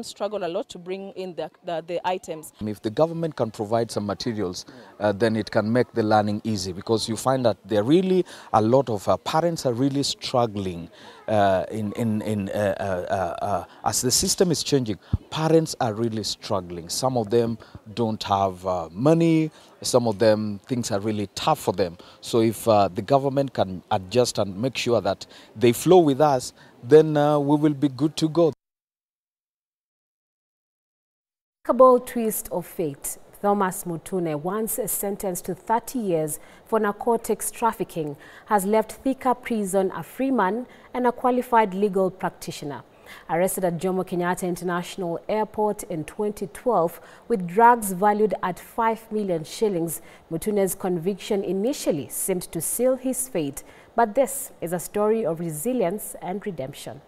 Struggle a lot to bring in the items. If the government can provide some materials, then it can make the learning easy, because you find that there really a lot of parents are really struggling as the system is changing. Parents are really struggling. Some of them don't have money. Some of them, things are really tough for them. So if the government can adjust and make sure that they flow with us, then we will be good to go. Remarkable twist of fate. Thomas Mutune, once sentenced to 30 years for narcotics trafficking, has left Thika prison a free man and a qualified legal practitioner. Arrested at Jomo Kenyatta International Airport in 2012 with drugs valued at 5 million shillings, Mutune's conviction initially seemed to seal his fate. But this is a story of resilience and redemption.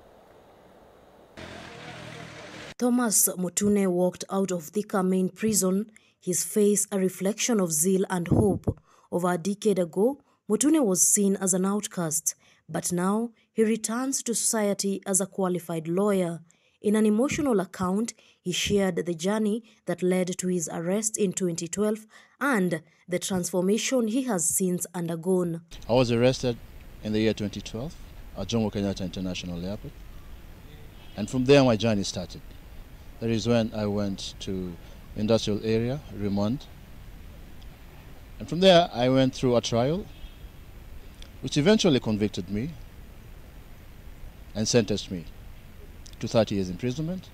Thomas Mutune walked out of Thika main prison, his face a reflection of zeal and hope. Over a decade ago, Mutune was seen as an outcast, but now he returns to society as a qualified lawyer. In an emotional account, he shared the journey that led to his arrest in 2012 and the transformation he has since undergone. I was arrested in the year 2012 at Jomo Kenyatta International Airport, and from there my journey started. That is when I went to industrial area, remand. And from there I went through a trial, which eventually convicted me and sentenced me to 30 years imprisonment.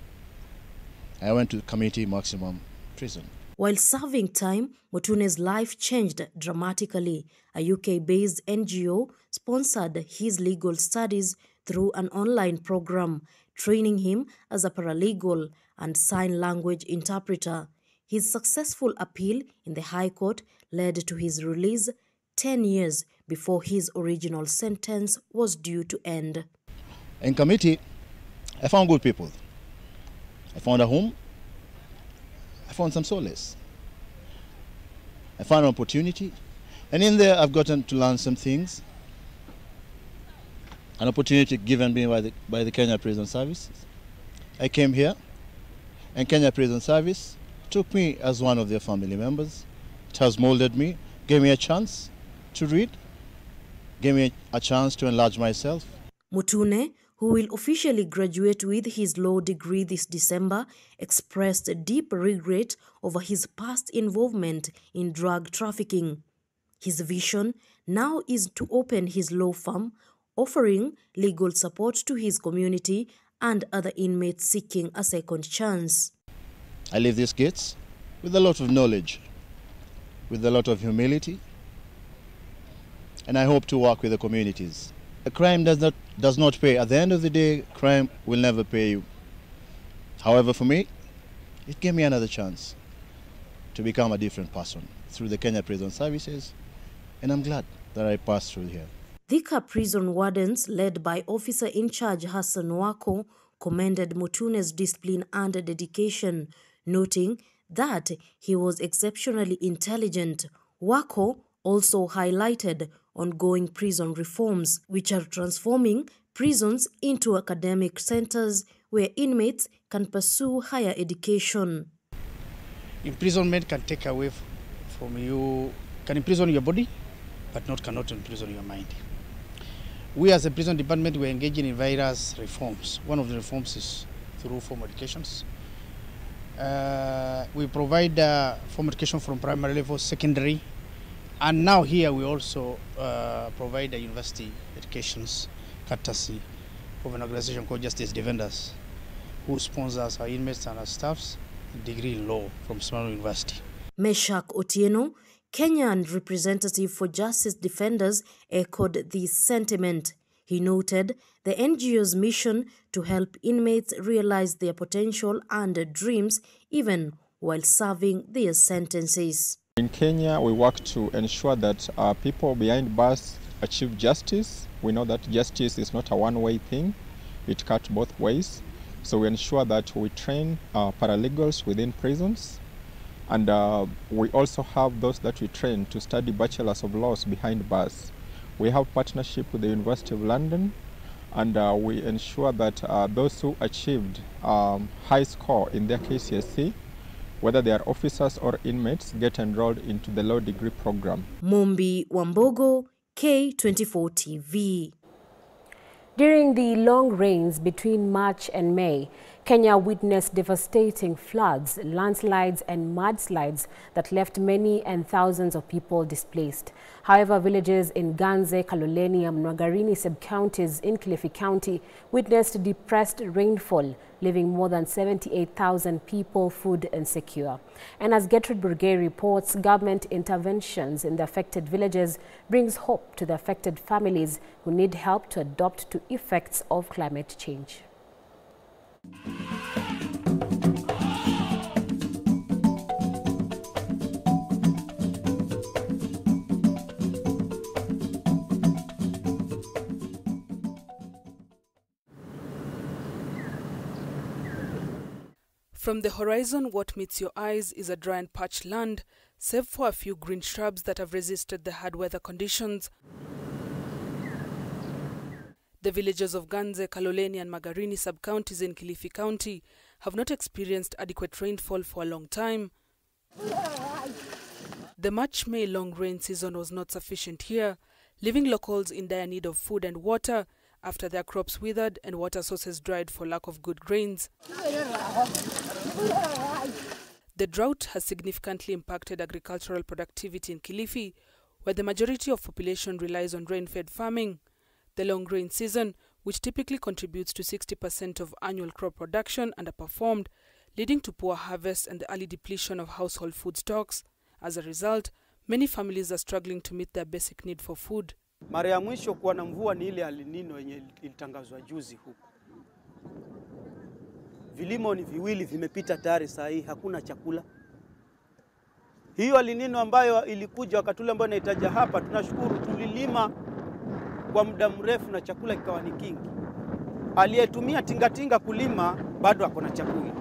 I went to community maximum prison. While serving time, Mutune's life changed dramatically. A UK-based NGO sponsored his legal studies through an online program, training him as a paralegal and sign language interpreter. His successful appeal in the High Court led to his release 10 years before his original sentence was due to end. In committee, I found good people. I found a home. I found some solace. I found an opportunity. And in there, I've gotten to learn some things. An opportunity given me by the Kenya Prison Service. I came here, and Kenya Prison Service took me as one of their family members. It has molded me, gave me a chance to read, gave me a chance to enlarge myself. Mutune, who will officially graduate with his law degree this December, expressed deep regret over his past involvement in drug trafficking. His vision now is to open his law firm, offering legal support to his community and other inmates seeking a second chance. I leave these gates with a lot of knowledge, with a lot of humility, and I hope to work with the communities. A crime does not pay. At the end of the day, crime will never pay you. However, for me, it gave me another chance to become a different person through the Kenya Prison Services, and I'm glad that I passed through here. Thika prison wardens, led by Officer in Charge Hassan Wako, commended Mutune's discipline and dedication, noting that he was exceptionally intelligent. Wako also highlighted ongoing prison reforms, which are transforming prisons into academic centers where inmates can pursue higher education. Imprisonment can take away from you, can imprison your body, but cannot imprison your mind. We as a prison department, we're engaging in various reforms. One of the reforms is through formal educations. We provide formal education from primary level, secondary, and now here we also provide university educations courtesy of an organization called Justice Defenders, who sponsors our inmates and our staffs a degree in law from Smart University. Meshak Otieno, Kenyan representative for Justice Defenders, echoed this sentiment. He noted the NGO's mission to help inmates realize their potential and dreams even while serving their sentences. In Kenya, we work to ensure that people behind bars achieve justice. We know that justice is not a one-way thing. It cuts both ways. So we ensure that we train paralegals within prisons. And we also have those that we train to study bachelors of laws behind bars. We have partnership with the University of London and we ensure that those who achieved high score in their KCSE, whether they are officers or inmates, get enrolled into the law degree program. Mumbi Wambogo, K24 TV. During the long rains between March and May, Kenya witnessed devastating floods, landslides and mudslides that left many and thousands of people displaced. However, villages in Ganze, Kaloleni and Magarini sub-counties in Kilifi County witnessed depressed rainfall, leaving more than 78,000 people food insecure. And as Gertrude Burgay reports, government interventions in the affected villages brings hope to the affected families who need help to adapt to effects of climate change. From the horizon, what meets your eyes is a dry and parched land, save for a few green shrubs that have resisted the hard weather conditions. The villages of Ganze, Kaloleni and Magarini sub-counties in Kilifi County have not experienced adequate rainfall for a long time. The March-May long rain season was not sufficient here, leaving locals in dire need of food and water after their crops withered and water sources dried for lack of good rains. The drought has significantly impacted agricultural productivity in Kilifi, where the majority of population relies on rain-fed farming. The long rain season, which typically contributes to 60% of annual crop production, underperformed, leading to poor harvest and the early depletion of household food stocks. As a result, many families are struggling to meet their basic need for food. Mara ya mwisho kuwa na mvua ni ile El Nino yenye ilitangazwa juzi huku. Vilimo ni viwili vimepita tayari saa hii, hakuna chakula. Hiyo El Nino ambayo ilikuja wakati ule ambao inahitaji hapa, tunashukuru tulilima kwa muda mrefu na chakula kikawa ni kingi. Aliyetumia tingatinga kulima bado ako na chakula.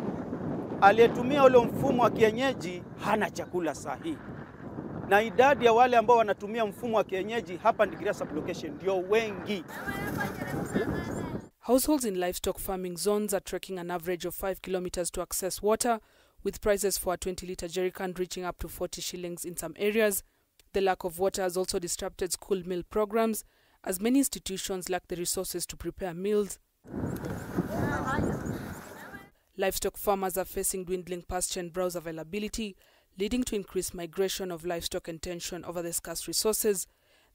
Aliyetumia ule mfumo wa kienyeji hana chakula sahihi. Na idadi ya wale ambao wanatumia mfumo wa kienyeji hapa Ndigiria sublocation ndio wengi. Households in livestock farming zones are trekking an average of 5 kilometers to access water, with prices for a 20-litre jerrycan reaching up to 40 shillings in some areas. The lack of water has also disrupted school meal programs, as many institutions lack the resources to prepare meals. Livestock farmers are facing dwindling pasture and browse availability, leading to increased migration of livestock and tension over the scarce resources.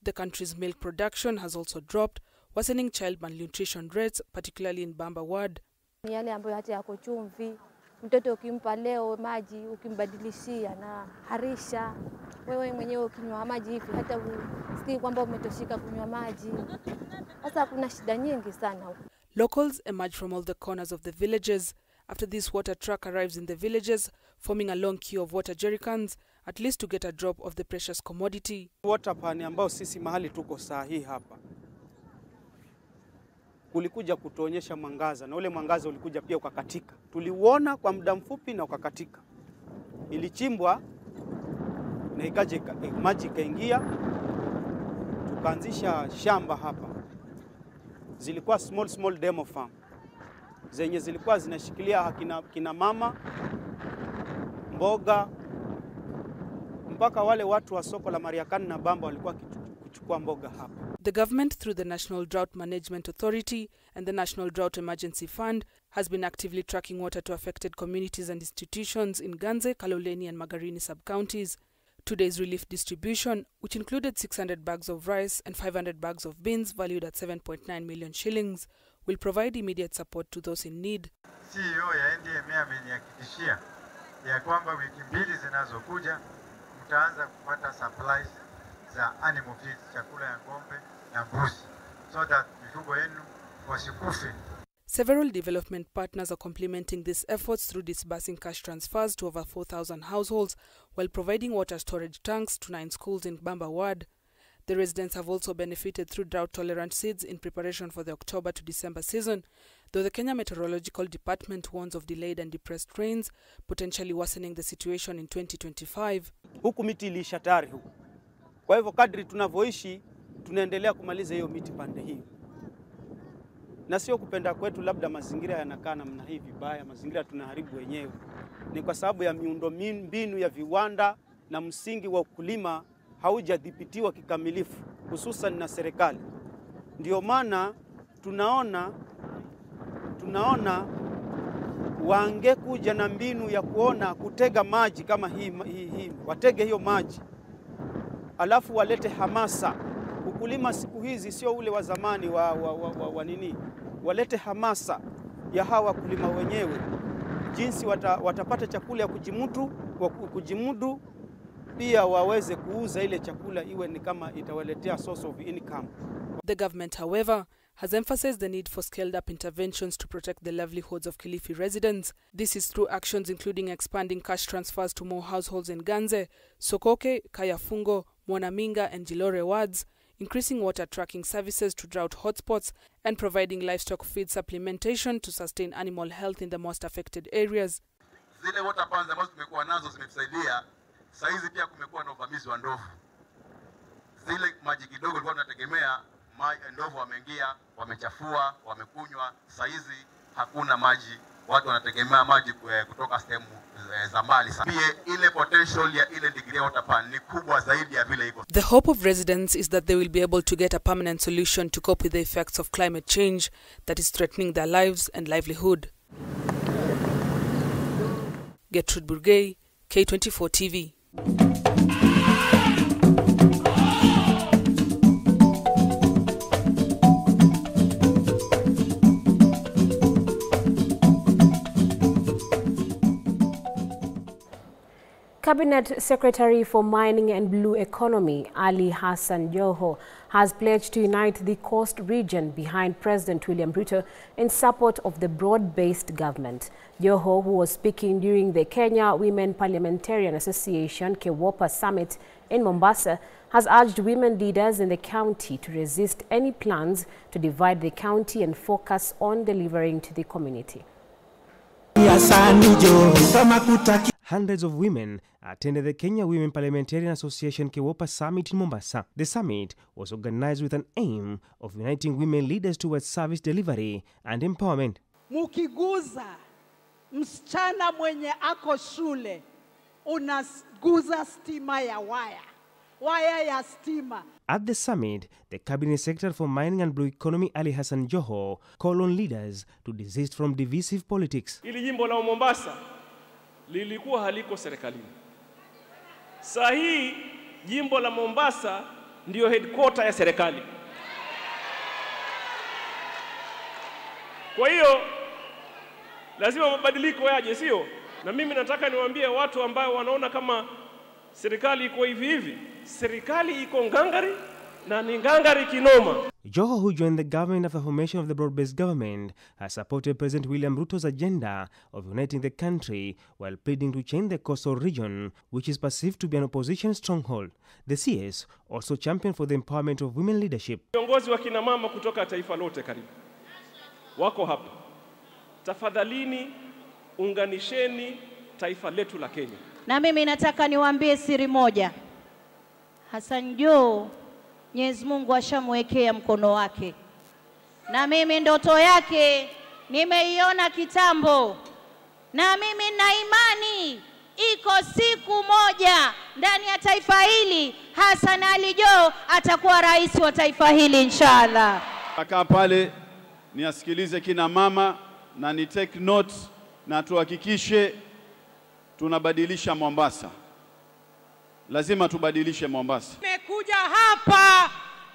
The country's milk production has also dropped, worsening child malnutrition rates, particularly in Bamba ward. Yale ambayo hata yako chumvi, mtoto ukimpa leo maji ukimbadilishia na harisha, wewe mwenyewe ukinywa maji hivi hata usikii kwamba umetoshika kunywa maji. Sasa kuna shida nyingi sana. Locals emerge from all the corners of the villages. After this water truck arrives in the villages, forming a long queue of water jerrycans, at least to get a drop of the precious commodity. Water pan ambao sisi mahali tuko sahihi hapa. Kulikuja kutuonyesha mwangaza na ule mwangaza ulikuja pia ukakatika. Tuliuona kwa muda mfupi na ukakatika. Ilichimbwa na ikaje maji ikaingia, tukaanzisha shamba hapa. Zilikuwa small demo farm. Zenye zilikuwa zinashikilia kina mama, mboga, mpaka wale watu wa soko la Mariakani na Bamba walikuwa kuchukua mboga hapa. The government, through the National Drought Management Authority and the National Drought Emergency Fund, has been actively tracking water to affected communities and institutions in Ganze, Kaloleni and Magarini sub-counties. Today's relief distribution, which included 600 bags of rice and 500 bags of beans valued at 7.9 million shillings, will provide immediate support to those in need. CEO ya NDMA amenihakikishia ya kwamba wiki mbili zinazokuja mtaanza kupata supplies za animal feed, chakula ya ng'ombe na mbuzi, so that mifugo yenu wasikufe. Several development partners are complementing these efforts through disbursing cash transfers to over 4,000 households while providing water storage tanks to 9 schools in Bamba ward. The residents have also benefited through drought-tolerant seeds in preparation for the October to December season, though the Kenya Meteorological Department warns of delayed and depressed rains, potentially worsening the situation in 2025. Huku miti ilisha tayari huku. Kwa hivyo kadri tunavyoishi, tunaendelea kumaliza hiyo miti pande hii. na sio kupenda kwetu labda mazingira yanakaa namna hii vibaya, mazingira tunaharibu wenyewe. Ni kwa sababu ya miundombinu ya viwanda na msingi wa ukulima haujadhibitiwa kikamilifu, hususan na serikali. Ndio maana tunaona wangekuja na mbinu ya kuona kutega maji kama hii watege hiyo maji, alafu walete hamasa. Ukulima siku hizi sio ule wa zamani wa nini, walete hamasa ya hawa wakulima wenyewe, jinsi watapata chakula ya kujimudu, pia waweze kuuza ile chakula iwe ni kama itawaletea source of income. The government, however, has emphasized the need for scaled-up interventions to protect the livelihoods of Kilifi residents. This is through actions including expanding cash transfers to more households in Ganze, Sokoke, Kayafungo, Mwanaminga and Jilore wards, increasing water tracking services to drought hotspots, and providing livestock feed supplementation to sustain animal health in the most affected areas. Zile water pans ambazo tumekuwa nazo zimetusaidia. Saizi pia kumekuwa na uvamizi wa ndovu. Zile maji kidogo tulikuwa tunategemea, ndovu wameingia, wamechafua, wamekunywa. Saizi hakuna maji. Watu wanategemea maji kutoka sehemu za mbali. Pia ile potential ya ile degree water pan ni kubwa zaidi ya vile iko. The hope of residents is that they will be able to get a permanent solution to cope with the effects of climate change that is threatening their lives and livelihood. Gertrude Burgay, K24 TV. Cabinet Secretary for Mining and Blue Economy, Ali Hassan Joho, has pledged to unite the coast region behind President William Ruto in support of the broad-based government. Joho, who was speaking during the Kenya Women Parliamentarian Association K24 Summit in Mombasa, has urged women leaders in the county to resist any plans to divide the county and focus on delivering to the community. Hundreds of women attended the Kenya Women Parliamentarian Association K24 Summit in Mombasa. The summit was organized with an aim of uniting women leaders towards service delivery and empowerment. Mukiguza msichana mwenye ako shule, unaguza stima ya waya ya stima. At the summit, the Cabinet Secretary for Mining and Blue Economy, Ali Hassan Joho, called on leaders to desist from divisive politics. Ili jimbo la Mombasa lilikuwa haliko serikalini. Saa hii jimbo la Mombasa ndio headquarter ya serikali. Kwa hiyo lazima mabadiliko yaje, sio? Na mimi nataka niwaambie watu ambao wanaona kama serikali iko hivi. Serikali iko ngangari na ni ngangari kinoma. Joho, who joined the government after the formation of the broad-based government, has supported President William Ruto's agenda of uniting the country while pleading to change the coastal region, which is perceived to be an opposition stronghold. The CS also championed for the empowerment of women leadership. Viongozi wa kina mama kutoka taifa lote karibu wako hapa. Tafadhalini unganisheni taifa letu la Kenya. Na mimi nataka niwaambie siri moja. Hassan Joho, Mwenyezi Mungu ashamwekea mkono wake. Na mimi ndoto yake nimeiona kitambo. Na mimi na imani iko siku moja ndani ya taifa hili Hassan Ali Joho atakuwa rais wa taifa hili inshallah. Kaa pale niasikilize kina mama na ni take note na tuhakikishe tunabadilisha Mombasa. Lazima tubadilishe Mombasa. Nimekuja hapa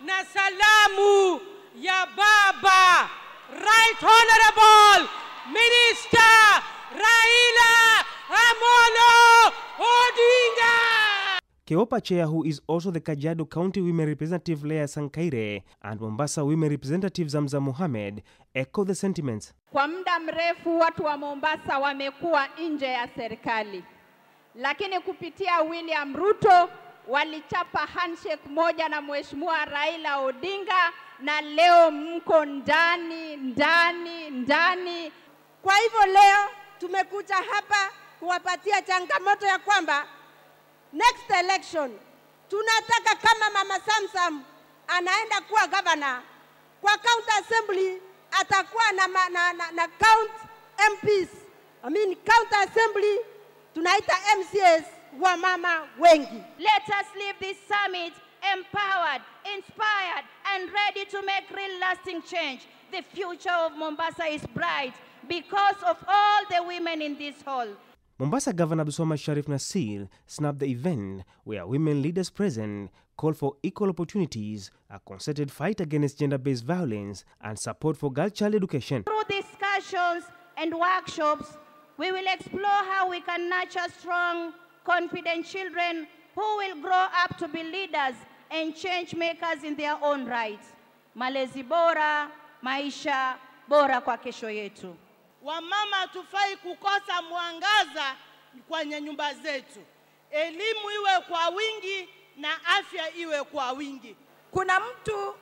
na salamu ya baba Right Honorable Minister Raila Amolo Odinga. K24 chair, who is also the Kajiado County Women Representative Leah Sankaire and Mombasa Women Representative Zamza Mohamed, echo the sentiments. Kwa muda mrefu watu wa Mombasa wamekuwa nje ya serikali. Lakini kupitia William Ruto walichapa handshake moja na Mheshimiwa Raila Odinga na leo mko ndani. Kwa hivyo leo tumekuja hapa kuwapatia changamoto ya kwamba next election tunataka kama Mama Samsam anaenda kuwa governor, kwa county assembly atakuwa na county MPs, county assembly, tunaita MCAs wa mama wengi. Let us leave this summit empowered, inspired, and ready to make real lasting change. The future of Mombasa is bright because of all the women in this hall. Mombasa Governor Abdulswamad Sharif Nassir snapped the event where women leaders present called for equal opportunities, a concerted fight against gender-based violence, and support for girl-child education. Through discussions and workshops, we will explore how we can nurture strong, confident children who will grow up to be leaders and change makers in their own right. Malezi bora, maisha bora kwa kesho yetu. Wamama tufai kukosa mwangaza kwenye nyumba zetu. Elimu iwe kwa wingi na afya iwe kwa wingi. Kuna mtu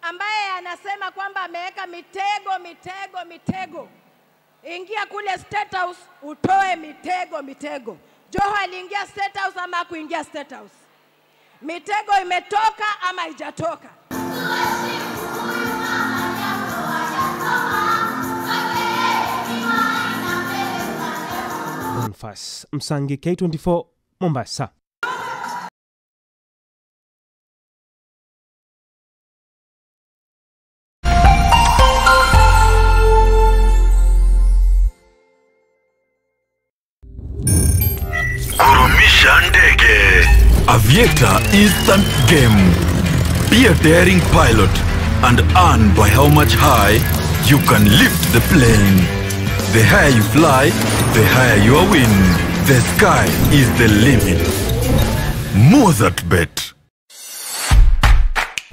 ambaye anasema kwamba ameweka mitego. Ingia kule State House utoe mitego. Joho aliingia State House ama kuingia State House? Mitego imetoka ama haijatoka? Bonfas Msangi, K24, Mombasa. Kurumisha ndege. Aviator instant game. Be a daring pilot and earn by how much high you can lift the plane. The higher you fly, the higher your win. The sky is the limit. Mozart Bet.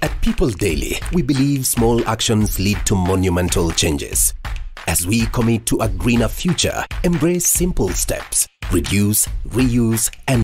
At People Daily, we believe small actions lead to monumental changes. As we commit to a greener future, embrace simple steps, reduce, reuse, and